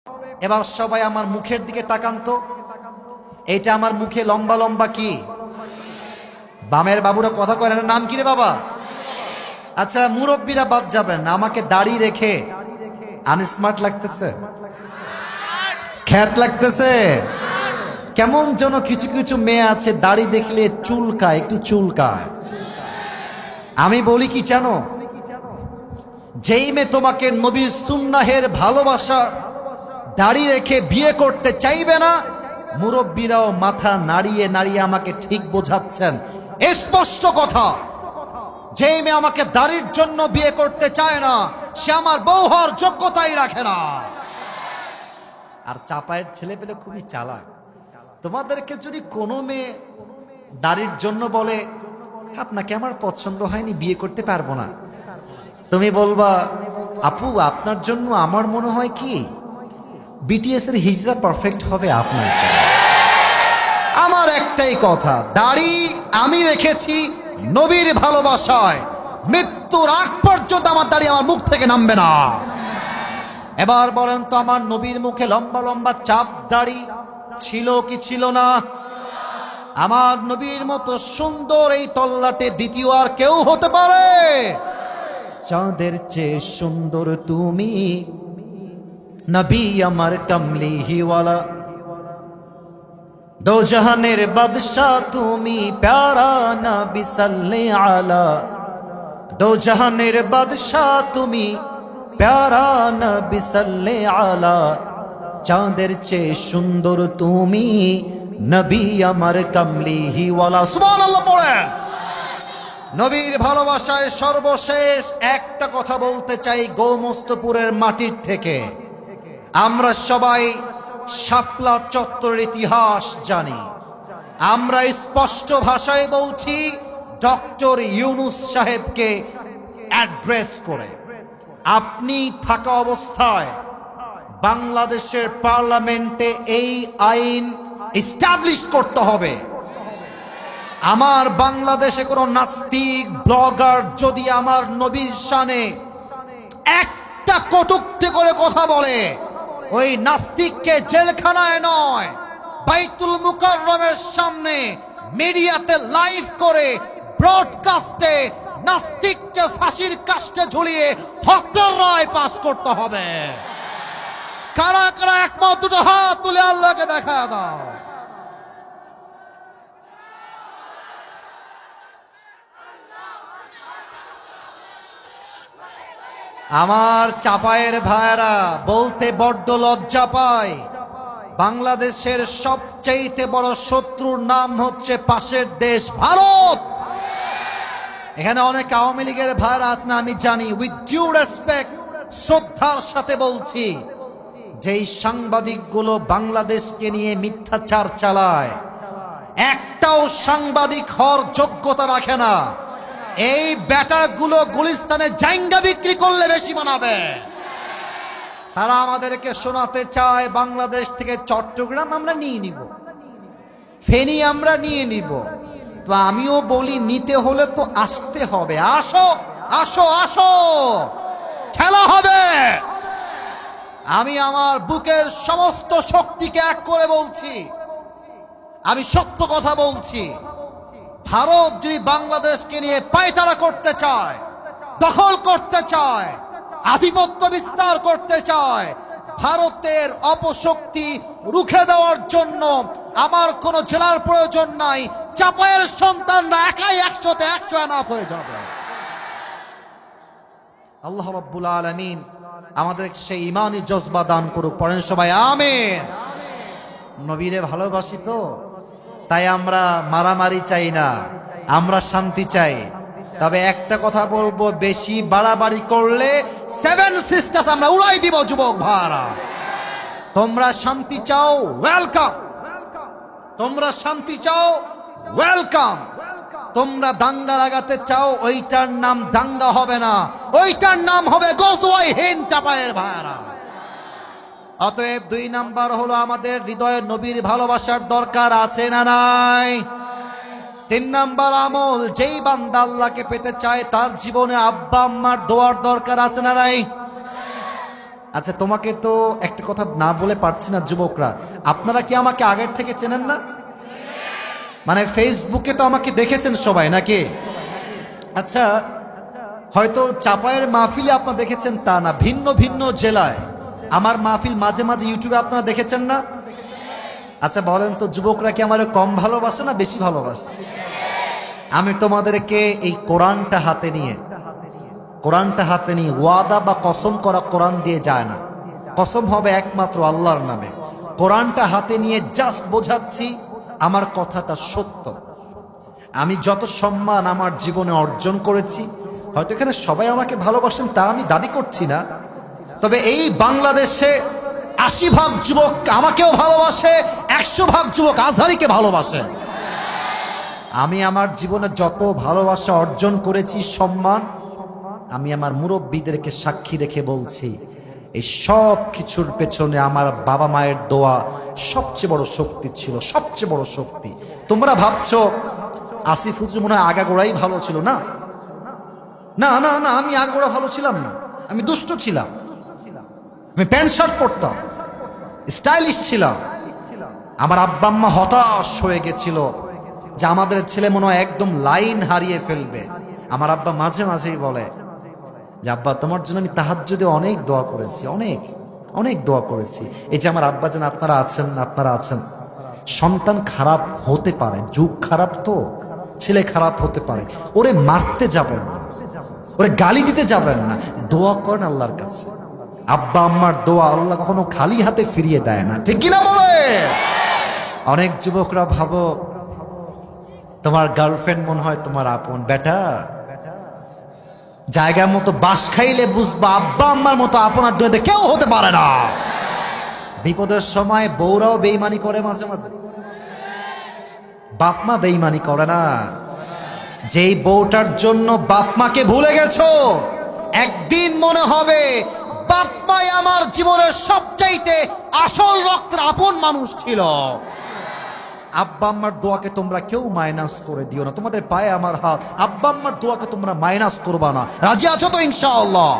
এবার সবাই আমার মুখের দিকে তাকান তো। এইটা আমার মুখে লম্বা লম্বা কি? বামের বাবুরা কথা কয় না, নাম কি রে বাবা? আচ্ছা মুরব্বীরা বাদ যাবেন না, আমাকে দাড়ি রেখে আনস্মার্ট লাগতেছে? খ্যাত লাগতেছে? কেমন যেন কিছু কিছু মেয়ে আছে দাড়ি দেখলে চুলকায়, একটু চুলকায়। আমি বলি কি জানো, যেই মেয়ে তোমাকে নবীর সুন্নাহের ভালোবাসা দাড়ি রেখে বিয়ে করতে চাইবে না, মুরব্বীরাও মাথা নাড়িয়ে নাড়িয়ে আমাকে ঠিক বোঝাচ্ছেন। স্পষ্ট কথা, যেই মেয়ে আমাকে দাড়ির জন্য বিয়ে করতে চায় না, সে আমার বউ হওয়ার যোগ্যতাই রাখে না। আর চাপায়ের ছেলে পেলে খুবই চালাক। তোমাদেরকে যদি কোনো মেয়ে দাড়ির জন্য বলে আপনাকে আমার পছন্দ হয়নি, বিয়ে করতে পারবো না, তুমি বলবা আপু আপনার জন্য আমার মনে হয় কি বিটিএস এর হিজরা পারফেক্ট হবে আপনার জন্য। আমার একটাই কথা, দাড়ি আমি রেখেছি নবীর ভালোবাসায়, মৃত্যুর আগ পর্যন্ত আমার দাড়ি আমার মুখ থেকে নামবে না। এবার বলেন তো, আমার নবীর মুখে লম্বা লম্বা চাপ দাড়ি ছিল কি ছিল না? আমার নবীর মতো সুন্দর এই তল্লাটে দ্বিতীয় আর কেউ হতে পারে? চাঁদের চেয়ে সুন্দর তুমি নবী আমার কমলি হিওয়ালা, দো জাহানের বাদশা তুমি প্যারা নবী সাল্লে আলা, দো জাহানের বাদশা তুমি প্যারা নবী সাল্লে আলা, চাঁদের চেয়ে সুন্দর তুমি নবী আমার কমলি হিওয়ালা। সুবহানাল্লাহ পড়েন। নবীর ভালোবাসায় সর্বশেষ একটা কথা বলতে চাই। গোমস্তপুরের মাটির থেকে আমরা সবাই শাপলা চত্বরের ইতিহাস জানি। আমরা স্পষ্ট ভাষায় বলছি, ডক্টর ইউনূস সাহেবকে অ্যাড্রেস করে আপনি থাকা অবস্থায় বাংলাদেশের পার্লামেন্টে এই আইন এস্টাবলিশ করতে হবে। আমার বাংলাদেশে কোনো নাস্তিক ব্লগার যদি আমার নবীর শানে একটা কটূক্তি করে কথা বলে, ওই নাস্তিককে জেলখানায় নয়, বাইতুল মুকাররমের সামনে মিডিয়াতে লাইভ করে ব্রডকাস্টে নাস্তিককে ফাঁসির কাস্টে ঝুলিয়ে হত্যার রায় পাশ করতে হবে। কারা কারা একমত? দুটো হাত তুলে আল্লাহকে দেখা দাও। আমার চাপায়ের ভাইরা বলতে বড্ড লজ্জা পায়, বাংলাদেশের সবচেয়ে বড় শত্রুর নাম হচ্ছে পাশের দেশ ভারত। এখানে অনেক আওয়ামী লীগের ভাইরা আছে না, আমি জানি। উইথ ডিউ রেসপেক্ট, শ্রদ্ধার সাথে বলছি, যেই সাংবাদিকগুলো বাংলাদেশকে নিয়ে মিথ্যাচার চালায়, একটাও সাংবাদিক হওয়ার যোগ্যতা রাখে না। এই ব্যাটাগুলো গুলিস্তানে জাইঙ্গা বিক্রি করলে বেশি বানাবে। তারা আমাদেরকে শোনাতে চায় বাংলাদেশ থেকে চট্টগ্রাম আমরা নিয়ে নিব, ফেনী আমরা নিয়ে নিব। তো আমিও বলি, নিতে হলে তো আসতে হবে। আসো আসো আসো, খেলা হবে। আমি আমার বুকের সমস্ত শক্তিকে এক করে বলছি, আমি সত্য কথা বলছি। ভারত যদি বাংলাদেশকে নিয়ে পায়তারা করতে চায়, দখল করতে চায়, আধিপত্য বিস্তার করতে চায়, ভারতের অপশক্তি রুখে দেওয়ার জন্য আমার কোনো জেলার প্রয়োজন নাই। চাপায়ের সন্তানরা একাই 100তে 100 এনাফ হয়ে যাবে। আল্লাহ রাব্বুল আলামিন আমাদের সেই ঈমানি জজবা দান করুক। পড়েন সবাই আমিন। নবীরে ভালোবাসি তো, তাই আমরা মারামারি চাই না, আমরা শান্তি চাই। তবে একটা কথা বলবো, বেশি বাড়াবাড়ি করলে 7 সিস্টার্স আমরা উড়াই দিব। যুবক ভাইরা, তোমরা শান্তি চাও, ওয়েলকাম। তোমরা শান্তি চাও, ওয়েলকাম। তোমরা দাঙ্গা লাগাতে চাও, ওইটার নাম দাঙ্গা হবে না, ওইটার নাম হবে গজওয়ায়ে হিন্দ। চাপায়ের ভাইরা, অতএব 2 নাম্বার হলো আমাদের হৃদয়ে নবীর ভালোবাসার দরকার আছে না নাই? 3 নাম্বার আমল, যেই বান্দা আল্লাহকে পেতে চায় তার জীবনে আব্বা আম্মার দোয়ার দরকার আছে না নাই? আচ্ছা, তোমাকে তো একটা কথা না বলে পারছি না, যুবকরা আপনারা কি আমাকে আগের থেকে চেনেন না? মানে ফেসবুকে তো আমাকে দেখেছেন সবাই নাকি? আচ্ছা, হয়তো চাপায়ের মাহফিলে আপনারা দেখেছেন তা না, ভিন্ন ভিন্ন জেলায় আমার মাহফিল মাঝে মাঝে ইউটিউবে আপনারা দেখেছেন না? আচ্ছা বলেন তো, যুবকরা কি আমার কম ভালোবাসে না বেশি ভালোবাসে? আমি তোমাদেরকে এই কোরআনটা হাতে নিয়ে ওয়াদা বা কসম করা কোরআন দিয়ে যায় না, কসম হবে একমাত্র আল্লাহর নামে। কোরআনটা হাতে নিয়ে জাস্ট বোঝাচ্ছি আমার কথাটা সত্য। আমি যত সম্মান আমার জীবনে অর্জন করেছি, হয়তো এখানে সবাই আমাকে ভালোবাসেন তা আমি দাবি করছি না, তবে এই বাংলাদেশে ৮০ ভাগ যুবক আমাকেও ভালোবাসে, ১০০ ভাগ যুবক আজহারীকে ভালোবাসে। আমি আমার জীবনে যত ভালোবাসা অর্জন করেছি, সম্মান, আমি আমার মুরব্বীদেরকে সাক্ষী রেখে বলছি, এই সব কিছুর পেছনে আমার বাবা মায়ের দোয়া সবচেয়ে বড় শক্তি ছিল, সবচেয়ে বড় শক্তি। তোমরা ভাবছো আসিফ হুজুর মনে হয় আগাগোড়াই ভালো ছিল, না না না না, আমি আগাগোড়া ভালো ছিলাম না, আমি দুষ্ট ছিলাম, আমি প্যান্ট শার্ট পরতাম, স্টাইলিশ ছিলাম। আমার আব্বা আম্মা হতাশ হয়ে গেছিল যে আমাদের ছেলে মনে হয় একদম লাইন হারিয়ে ফেলবে। আমার আব্বা মাঝে মাঝেই বলে যে আব্বা তোমার জন্য আমি তাহাজ্জুদে অনেক দোয়া করেছি, অনেক অনেক দোয়া করেছি। এই যে আমার আব্বা যেন আপনারা আছেন, সন্তান খারাপ হতে পারে, যুগ খারাপ তো, ছেলে খারাপ হতে পারে, ওরে মারতে যাবেন না, ওরে গালি দিতে যাবেন না, দোয়া করেন আল্লাহর কাছে। আব্বা আম্মার দোয়া আল্লাহ কখনো খালি হাতে ফিরিয়ে দেয় না, ঠিক কিনা বলে? অনেক যুবকরা ভাবো তোমার গার্লফ্রেন্ড মনে হয় তোমার আপন, বেটা জায়গা মতো বাস খাইলে বুঝবা আব্বা আম্মার মতো আপনার দুনিয়াতে কেউ হতে পারে না। বিপদের সময় বউরাও বেইমানি করে, মাঝে মাঝে বাপ মা বেইমানি করে না। যেই বউটার জন্য বাপ মাকে ভুলে গেছো, একদিন মনে হবে বাপ মাই আমার জীবনের সবচাইতে আসল রক্তের আপন মানুষ ছিল। আব্বা আম্মার দোয়াকে তোমরা কেউ মাইনাস করে দিও না, তোমাদের পায়ে আমার হাত, আব্বা আম্মার দোয়াকে তোমরা মাইনাস করবা না। রাজি আছো তো ইনশাআল্লাহ?